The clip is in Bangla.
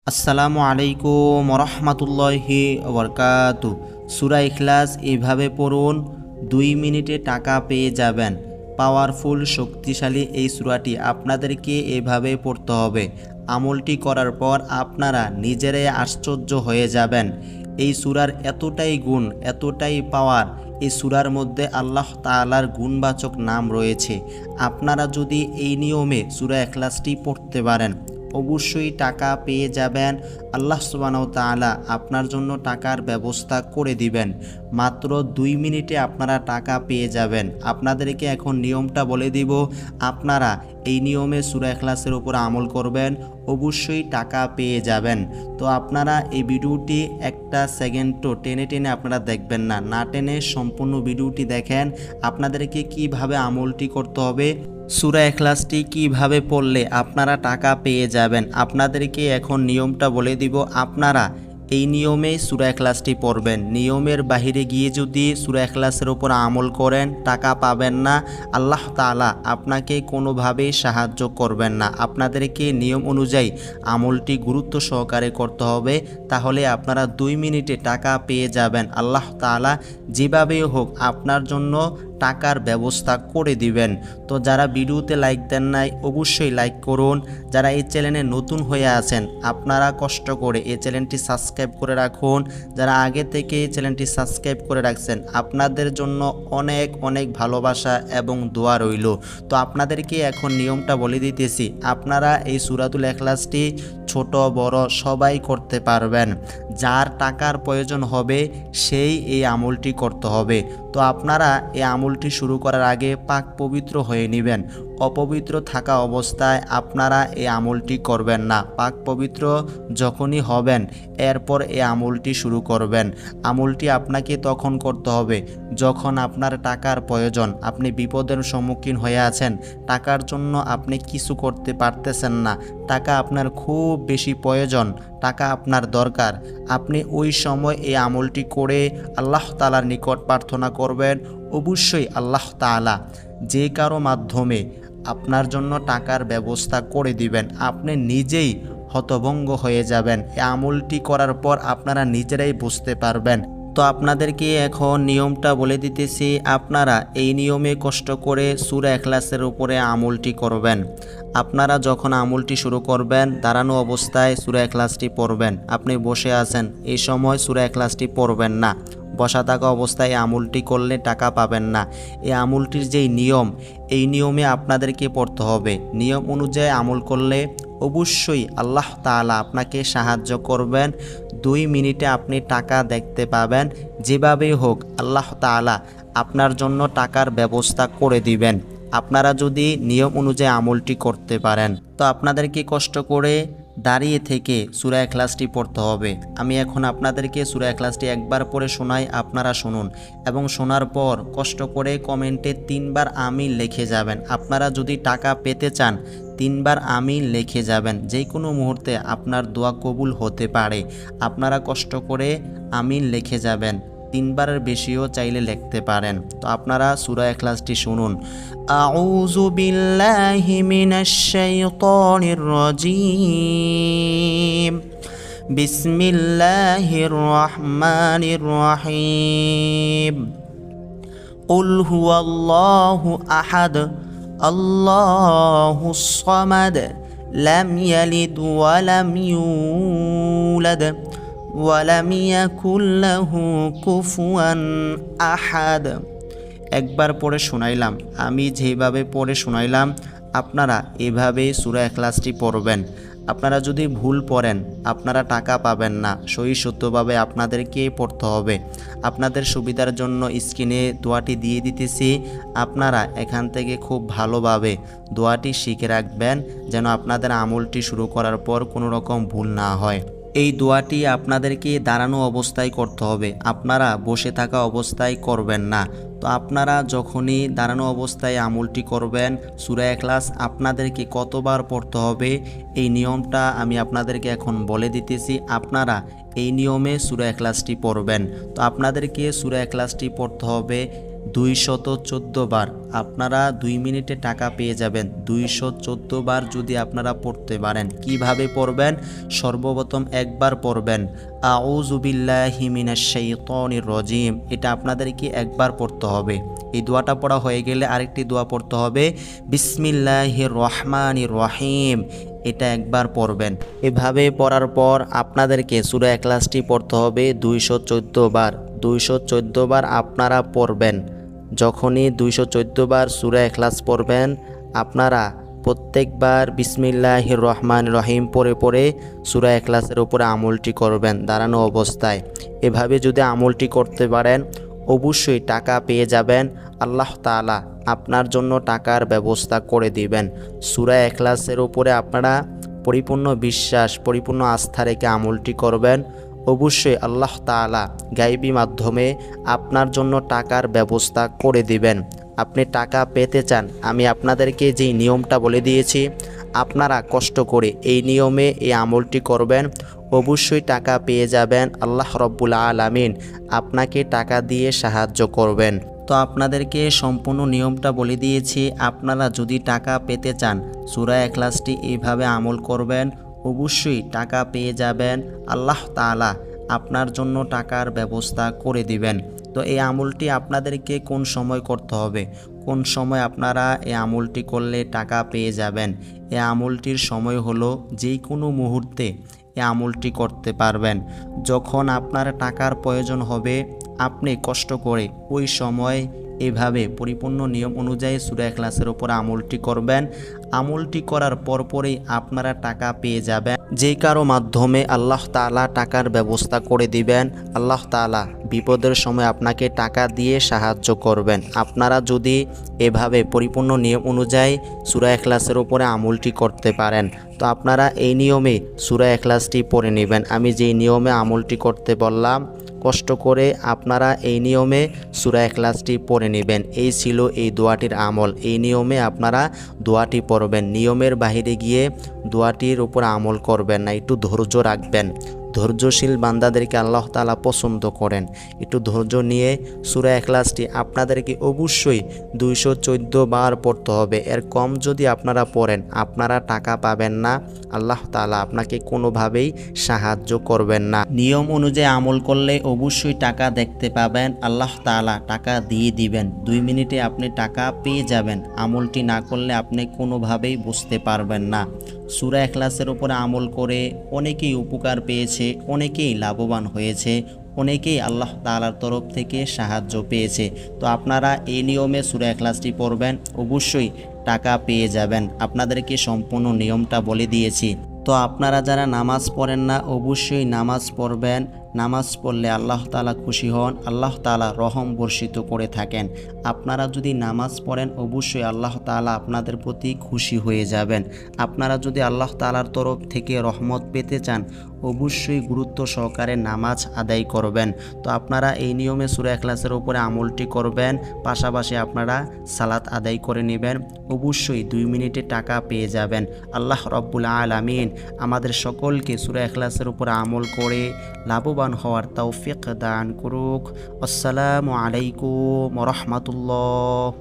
আসসালামু আলাইকুম রহমতুল্লাহি ওবরকাতু। সূরা ইখলাস এইভাবে পড়ুন, 2 মিনিটে টাকা পেয়ে যাবেন। পাওয়ারফুল শক্তিশালী এই সূরাটি আপনাদেরকে এভাবে পড়তে হবে। আমলটি করার পর আপনারা নিজেরাই আশ্চর্য হয়ে যাবেন। এই সূরার এতটাই গুণ, এতটাই পাওয়ার। এই সূরার মধ্যে আল্লাহ তাআলার গুণবাচক নাম রয়েছে। আপনারা যদি এই নিয়মে সূরা ইখলাসটি পড়তে পারেন, অবশ্যই টাকা পেয়ে যাবেন। আল্লাহ সুবহানাহু ওয়া তাআলা আপনার জন্য টাকার ব্যবস্থা করে দিবেন। মাত্র 2 মিনিটে আপনারা টাকা পেয়ে যাবেন। আপনাদেরকে এখন নিয়মটা বলে দিব। আপনারা এই নিয়মে সূরা ইখলাসের উপর আমল করবেন, অবশ্যই টাকা পেয়ে যাবেন। তো আপনারা এই ভিডিওটি একটা সেকেন্ডও টেনে টেনে আপনারা দেখবেন না, না টেনে সম্পূর্ণ ভিডিওটি দেখেন। আপনাদেরকে কিভাবে আমলটি করতে হবে, সূরা ইখলাসটি কিভাবে পড়লে আপনারা টাকা পেয়ে যাবেন, আপনাদেরকে এখন নিয়মটা বলে দিব। আপনারা এই নিয়মেই সূরা ইখলাসটি পড়বেন। নিয়মের বাহিরে গিয়ে যদি সূরা ইখলাসের উপর আমল করেন, টাকা পাবেন না। আল্লাহ তাআলা আপনাকে কোনোভাবেই সাহায্য করবেন না। আপনাদেরকে নিয়ম অনুযায়ী আমলটি গুরুত্ব সহকারে করতে হবে, তাহলে আপনারা 2 মিনিটে টাকা পেয়ে যাবেন। আল্লাহ তাআলা যেভাবেই হোক আপনার জন্য টাকার ব্যবস্থা করে দিবেন। তো যারা ভিডিওতে লাইক দেন নাই, অবশ্যই লাইক করুন। যারা এই চ্যানেলে নতুন হয়ে আছেন, আপনারা কষ্ট করে এই চ্যানেলটি সাবস্ক্রাইব করে রাখুন। যারা আগে থেকে এই চ্যানেলটি সাবস্ক্রাইব করে রাখছেন, আপনাদের জন্য অনেক অনেক ভালোবাসা এবং দোয়া রইল। তো আপনাদেরকে এখন নিয়মটা বলে দিতেছি। আপনারা এই সূরাতুল ইখলাসটি ছোট বড় সবাই করতে পারবেন। যার টাকার প্রয়োজন হবে সেই এই আমলটি করতে হবে। তো আপনারা এই আমলটি শুরু করার আগে পাক পবিত্র হয়ে নেবেন। অপবিত্র থাকা অবস্থায় আপনারা এই আমলটি করবেন না। পাক পবিত্র যখনই হবেন, এরপর এই আমলটি শুরু করবেন। আমলটি আপনাকে তখন করতে হবে যখন আপনার টাকার প্রয়োজন, আপনি বিপদের সম্মুখীন হয়ে আছেন, টাকার জন্য আপনি কিছু করতে পারতেছেন না, টাকা আপনার খুব বেশি প্রয়োজন, টাকা আপনার দরকার। আপনি ওই সময় এই আমলটি করে আল্লাহ তাআলার নিকট প্রার্থনা করবেন। অবশ্যই আল্লাহ তাআলা যে কারো মাধ্যমে আপনার জন্য টাকার ব্যবস্থা করে দিবেন। আপনি নিজেই হতভম্ব হয়ে যাবেন। এই আমলটি করার পর আপনারা নিজেরাই বুঝতে পারবেন। তো আপনাদেরকে এখন নিয়মটা বলে দিতেছি। আপনারা এই নিয়মে কষ্ট করে সূরা ইখলাসের উপরে আমলটি করবেন। আপনারা যখন আমলটি শুরু করবেন, দাঁড়ানো অবস্থায় সূরা ইখলাসটি পড়বেন। আপনি বসে আছেন, এই সময় সূরা ইখলাসটি পড়বেন না। বসা থাকা অবস্থায় আমলটি করলে টাকা পাবেন না। এই আমলটির যেই নিয়ম, এই নিয়মে আপনাদেরকে পড়তে হবে। নিয়ম অনুযায়ী আমল করলে অবশ্যই আল্লাহ তাআলা আপনাকে সাহায্য করবেন। 2 মিনিটে আপনি টাকা দেখতে পাবেন। যেভাবেই হোক আল্লাহ তাআলা আপনার জন্য টাকার ব্যবস্থা করে দিবেন, আপনারা যদি নিয়ম অনুযায়ী আমলটি করতে পারেন। তো আপনাদেরকে কষ্ট করে দাঁড়িয়ে থেকে সূরা ইখলাসটি পড়তে হবে। আমি এখন আপনাদেরকে সূরা ইখলাসটি একবার পড়ে শোনাই, আপনারা শুনুন এবং শোনার পর কষ্ট করে কমেন্টে 3 বার আমিন লিখে যাবেন। আপনারা যদি টাকা পেতে চান, 3 বার আমিন লিখে যাবেন। যে কোনো মুহূর্তে আপনার দোয়া কবুল হতে পারে। আপনারা কষ্ট করে আমিন লিখে যাবেন। 3 বারের বেশিও চাইলে লিখতে পারেন। তো আপনারা সূরা ইখলাসটি শুনুন। আউযু বিল্লাহি মিনাশ শাইতানির রাজীম। বিসমিল্লাহির রহমানির রহিম। কুল হুয়াল্লাহু আহাদ, আল্লাহুস সামাদ, লাম ইয়ালিদ ওয়া লাম ইউলাদ ওয়ালাম ইয়াকুল লাহু কুফুয়ান আহাদ। একবার পড়ে শোনাইলাম, আমি যেভাবে পড়ে শোনাইলাম আপনারা এভাবেই সূরা ইখলাসটি পড়বেন। আপনারা যদি ভুল পড়েন, আপনারা টাকা পাবেন না। সহি সত্যভাবে আপনাদেরকে পড়তে হবে। আপনাদের সুবিধার জন্য স্ক্রিনে দোয়াটি দিয়ে দিতেছি। আপনারা এখান থেকে খুব ভালোভাবে দোয়াটি শিখে রাখবেন, যেন আপনাদের আমলটি শুরু করার পর কোনো রকম ভুল না হয়। এই দোয়াটি আপনাদেরকে দাঁড়ানো অবস্থায় করতে হবে, আপনারা বসে থাকা অবস্থায় করবেন না। তো আপনারা যখনই দাঁড়ানো অবস্থায় আমলটি করবেন, সূরা ইখলাস আপনাদেরকে কতবার পড়তে হবে এই নিয়মটা আমি আপনাদেরকে এখন বলে দিতেছি। আপনারা এই নিয়মে সূরা ইখলাসটি পড়বেন। তো আপনাদেরকে সূরা ইখলাসটি পড়তে হবে 214 বার। আপনারা 2 মিনিটে টাকা পেয়ে যাবেন 214 বার যদি আপনারা পড়তে পারেন। কিভাবে পড়বেন? সর্বপ্রথম একবার পড়বেন আউযু বিল্লাহি মিনাশ শাইতানির রাজিম, এটা আপনাদেরকে একবার পড়তে হবে। এই দোয়াটা পড়া হয়ে গেলে আরেকটি দোয়া পড়তে হবে বিসমিল্লাহির রহমানির রহিম, এটা একবার পড়বেন। এভাবে পড়ার পর আপনাদেরকে সূরা ইখলাসটি পড়তে হবে 214 বার। 214 বার আপনারা পড়বেন। যখনই 214 বার সূরা ইখলাস পড়বেন, আপনারা প্রত্যেকবার বিসমিল্লাহির রহমানির রহিম পড়ে পড়ে সূরা ইখলাসের উপরে আমলটি করবেন দাঁড়ানো অবস্থায়। এভাবে যদি আমলটি করতে পারেন অবশ্যই টাকা পেয়ে যাবেন। আল্লাহ তাআলা আপনার জন্য টাকার ব্যবস্থা করে দিবেন। সূরা ইখলাসের উপরে আপনারা পরিপূর্ণ বিশ্বাস, পরিপূর্ণ আস্থা রেখে আমলটি করবেন। অবশ্যই আল্লাহ তাআলা গায়বী মাধ্যমে আপনার জন্য টাকার ব্যবস্থা করে দিবেন। আপনি টাকা পেতে চান, আমি আপনাদেরকে যেই নিয়মটা বলে দিয়েছি আপনারা কষ্ট করে এই নিয়মে এই আমলটি করবেন, অবশ্যই টাকা পেয়ে যাবেন। আল্লাহ রব্বুল আলামিন আপনাকে টাকা দিয়ে সাহায্য করবেন। তো আপনাদেরকে সম্পূর্ণ নিয়মটা বলে দিয়েছি। আপনারা যদি টাকা পেতে চান সূরা ইখলাসটি এইভাবে আমল করবেন, অবশ্যই টাকা পেয়ে যাবেন। আল্লাহ তাআলা আপনার জন্য টাকার ব্যবস্থা করে দিবেন। তো এই আমলটি আপনাদেরকে কোন সময় করতে হবে, কোন সময় আপনারা এই আমলটি করলে টাকা পেয়ে যাবেন? এই আমলটির সময় হলো যে কোনো মুহূর্তে এই আমলটি করতে পারবেন। যখন আপনার টাকার প্রয়োজন হবে আপনি কষ্ট করে ওই সময় এভাবে পরিপূর্ণ নিয়ম অনুযায়ী সূরা ইখলাসের উপর আমলটি করবেন। আমলটি করার পরপরই আপনারা টাকা পেয়ে যাবেন। যে কারো মাধ্যমে আল্লাহ তাআলা টাকার ব্যবস্থা করে দিবেন। আল্লাহ তাআলা বিপদের সময় আপনাকে টাকা দিয়ে সাহায্য করবেন। আপনারা যদি এভাবে পরিপূর্ণ নিয়ম অনুযায়ী সূরা ইখলাসের উপরে আমলটি করতে পারেন, তো আপনারা এই নিয়মে সূরা ইখলাসটি পড়ে নেবেন। আমি যেই নিয়মে আমলটি করতে বললাম কষ্ট করে আপনারা এই নিয়মে সূরা ইখলাসটি পড়ে নেবেন। এই ছিল এই দোয়াটির আমল। এই নিয়মে আপনারা দোয়াটি পড়বেন। নিয়মের বাইরে গিয়ে দোয়াটির উপর আমল করবেন না, একটু ধৈর্য রাখবেন। ধৈর্যশীল বান্দাদেরকে আল্লাহ তাআলা পছন্দ করেন। একটু ধৈর্য নিয়ে সূরা ইখলাসটি আপনাদেরকে অবশ্যই 214 বার পড়তে হবে। এর কম যদি আপনারা পড়েন আপনারা টাকা পাবেন না, আল্লাহ তাআলা আপনাকে কোনোভাবেই সাহায্য করবেন না। নিয়ম অনুযায়ী আমল করলে অবশ্যই টাকা দেখতে পাবেন। আল্লাহ তাআলা টাকা দিয়ে দিবেন। 2 মিনিটে আপনি টাকা পেয়ে যাবেন। আমলটি না করলে আপনি কোনোভাবেই বুঝতে পারবেন না। সূরা ইখলাসের উপরে আমল করে অনেকেই উপকার পেয়েছে, অনেকেই লাভবান হয়েছে, অনেকেই আল্লাহ তাআলার তরফ থেকে সাহায্য পেয়েছে। তো আপনারা এই নিয়মে সূরা ইখলাসটি পড়বেন, অবশ্যই টাকা পেয়ে যাবেন। আপনাদেরকে সম্পূর্ণ নিয়মটা বলে দিয়েছি। তো আপনারা যারা নামাজ পড়েন না অবশ্যই নামাজ পড়বেন। নামাজ পড়লে আল্লাহ তাআলা খুশি হন, আল্লাহ তাআলা রহম বর্ষিত করে থাকেন। আপনারা যদি নামাজ পড়েন অবশ্যই আল্লাহ তাআলা আপনাদের প্রতি খুশি হয়ে যাবেন। আপনারা যদি আল্লাহ তাআলার তরফ থেকে রহমত পেতে চান অবশ্যই গুরুত্ব সহকারে নামাজ আদায় করবেন। তো আপনারা এই নিয়মে সূরা ইখলাসের উপরে আমলটি করবেন, পাশাপাশি আপনারা সালাত আদায় করে নেবেন। অবশ্যই 2 মিনিটে টাকা পেয়ে যাবেন। আল্লাহ রব্বুল আলামিন আমাদের সকলকে সূরা ইখলাসের উপর আমল করে লাভবান হওয়ার তৌফিক দান করুক। আসসালামু আলাইকুম ওয়া রাহমাতুল্লাহ।